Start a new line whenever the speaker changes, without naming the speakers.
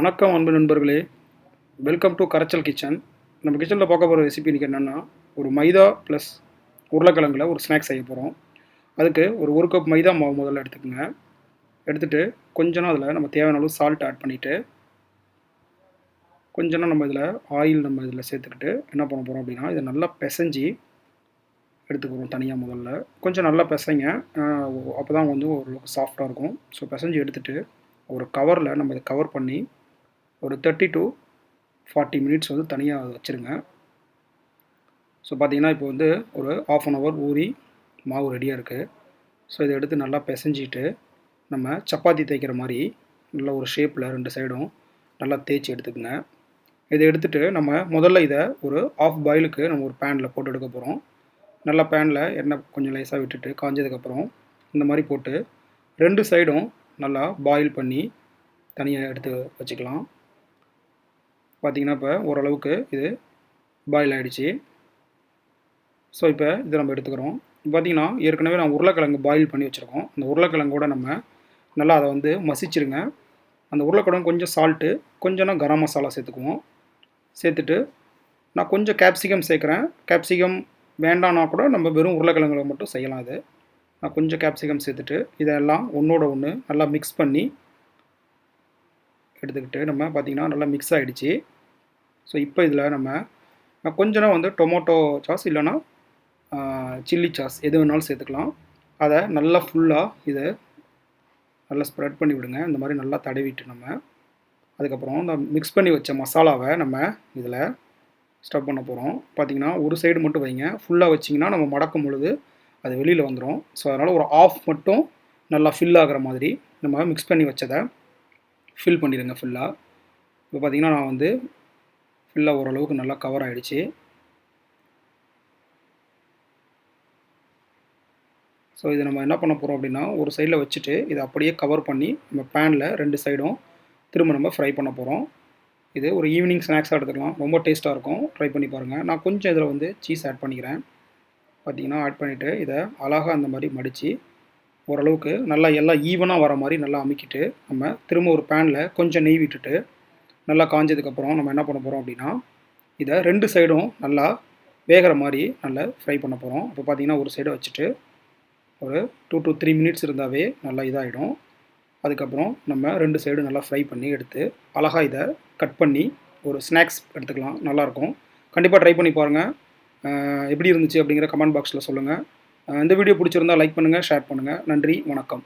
வணக்கம் அன்பு நண்பர்களே, வெல்கம் டு கரச்சல் கிச்சன். நம்ம கிச்சனில் பார்க்க போகிற ரெசிபி இன்றைக்கி என்னென்னா, ஒரு மைதா ப்ளஸ் உருளைக்கிழங்குல ஒரு ஸ்நாக்ஸ் செய்ய போகிறோம். அதுக்கு ஒரு கப் மைதா மாவு முதல்ல எடுத்துக்கோங்க. எடுத்துகிட்டு கொஞ்சம் அதில் நம்ம தேவையான அளவு சால்ட் ஆட் பண்ணிவிட்டு, கொஞ்சம் நம்ம இதில் ஆயில் சேர்த்துக்கிட்டு என்ன பண்ண போகிறோம் அப்படின்னா, இதை நல்லா பிசைஞ்சு எடுத்துக்கிறோம் தனியாக முதல்ல. கொஞ்சம் நல்லா பிசைங்க, அப்போ தான் ஓரளவுக்கு சாஃப்டாக இருக்கும். ஸோ பிசைஞ்சு எடுத்துகிட்டு ஒரு கவரில் நம்ம இதை கவர் பண்ணி ஒரு 30 to 40 மினிட்ஸ் தனியாக வச்சுருங்க. ஸோ பார்த்தீங்கன்னா இப்போ ஒரு ½ அன் ஹவர் ஊறி மாவு ரெடியாக இருக்குது. ஸோ இதை எடுத்து நல்லா பிசைஞ்சிட்டு நம்ம சப்பாத்தி தேய்க்கிற மாதிரி நல்ல ஒரு ஷேப்பில் 2 சைடும் நல்லா தேய்ச்சி எடுத்துக்கோங்க. இதை எடுத்துகிட்டு நம்ம முதல்ல இதை ஒரு ½ பாயிலுக்கு நம்ம ஒரு பேனில் போட்டு எடுக்க போகிறோம். நல்லா பேனில் எண்ணெய் கொஞ்சம் லேசாக விட்டுட்டு காஞ்சதுக்கப்புறம் இந்த மாதிரி போட்டு 2 சைடும் நல்லா பாயில் பண்ணி தனியாக எடுத்து வச்சுக்கலாம். பார்த்திங்கன்னா இப்போ ஓரளவுக்கு இது பாயில் ஆகிடுச்சு. ஸோ இப்போ இதை நம்ம எடுத்துக்கிறோம். பார்த்திங்கன்னா ஏற்கனவே நான் உருளைக்கிழங்கு பாயில் பண்ணி வச்சுருக்கோம். அந்த உருளைக்கிழங்கோட நம்ம நல்லா அதை மசிச்சிருங்க. அந்த உருளைக்கிழங்கு கொஞ்சம் சால்ட்டு, கொஞ்சம் கரம் மசாலா சேர்த்துக்குவோம். சேர்த்துட்டு நான் கொஞ்சம் கேப்சிகம் சேர்க்குறேன். கேப்சிகம் வேண்டான்னா கூட நம்ம வெறும் உருளைக்கிழங்குல மட்டும் செய்யலாம். இது நான் கொஞ்சம் கேப்சிகம் சேர்த்துட்டு இதெல்லாம் ஒன்றோட ஒன்று நல்லா மிக்ஸ் பண்ணி எடுத்துக்கிட்டு நம்ம பார்த்திங்கன்னா நல்லா மிக்ஸ் ஆகிடுச்சு. ஸோ இப்போ இதில் நம்ம கொஞ்சம் டொமேட்டோ சாஸ் இல்லைனா சில்லி சாஸ் எது வேணாலும் சேர்த்துக்கலாம். அதை நல்லா ஃபுல்லாக இதை நல்லா ஸ்ப்ரெட் பண்ணி விடுங்க. இந்த மாதிரி நல்லா தடவிட்டு நம்ம அதுக்கப்புறம் இந்த மிக்ஸ் பண்ணி வச்ச மசாலாவை நம்ம இதில் ஸ்டப் பண்ண போகிறோம். பார்த்திங்கன்னா ஒரு சைடு மட்டும் வைங்க. ஃபுல்லாக வச்சிங்கன்னா நம்ம மடக்கும் பொழுது அது வெளியில் வந்துடும். ஸோ அதனால் ஒரு ½ மட்டும் நல்லா ஃபில் ஆகிற மாதிரி நம்ம மிக்ஸ் பண்ணி வச்சதை ஃபில் பண்ணிடுங்க ஃபுல்லாக. இப்போ பார்த்திங்கன்னா நான் ஃபுல்லாக ஓரளவுக்கு நல்லா கவர் ஆகிடுச்சு. ஸோ இதை நம்ம என்ன பண்ண போகிறோம் அப்படின்னா, ஒரு சைடில் வச்சுட்டு இதை அப்படியே கவர் பண்ணி நம்ம பேனில் 2 சைடும் திரும்ப நம்ம ஃப்ரை பண்ண போகிறோம். இது ஒரு ஈவினிங் ஸ்நாக்ஸாக எடுத்துக்கலாம். ரொம்ப டேஸ்ட்டாக இருக்கும். ட்ரை பண்ணி பாருங்கள். நான் கொஞ்சம் இதில் சீஸ் ஆட் பண்ணிக்கிறேன். பார்த்திங்கன்னா ஆட் பண்ணிவிட்டு இதை அழகாக அந்த மாதிரி மடித்து ஓரளவுக்கு நல்லா எல்லாம் ஈவனாக வர மாதிரி நல்லா அமுக்கிட்டு நம்ம திரும்ப ஒரு பேனில் கொஞ்சம் நெய் விட்டுட்டு நல்லா காஞ்சதுக்கப்புறம் நம்ம என்ன பண்ண போகிறோம் அப்படின்னா, இதை 2 சைடும் நல்லா வேகிற மாதிரி நல்லா ஃப்ரை பண்ண போகிறோம். இப்போ பார்த்திங்கன்னா ஒரு சைடை வச்சுட்டு ஒரு 2 to 3 மினிட்ஸ் இருந்தாவே நல்லா இதாகிடும். அதுக்கப்புறம் நம்ம 2 சைடும் நல்லா ஃப்ரை பண்ணி எடுத்து அழகாக இதை கட் பண்ணி ஒரு ஸ்நாக்ஸ் எடுத்துக்கலாம். நல்லாயிருக்கும். கண்டிப்பாக ட்ரை பண்ணி பாருங்கள். எப்படி இருந்துச்சு அப்படிங்கிற கமெண்ட் பாக்ஸில் சொல்லுங்கள். இந்த வீடியோ பிடிச்சிருந்தால் லைக் பண்ணுங்கள், ஷேர் பண்ணுங்கள். நன்றி, வணக்கம்.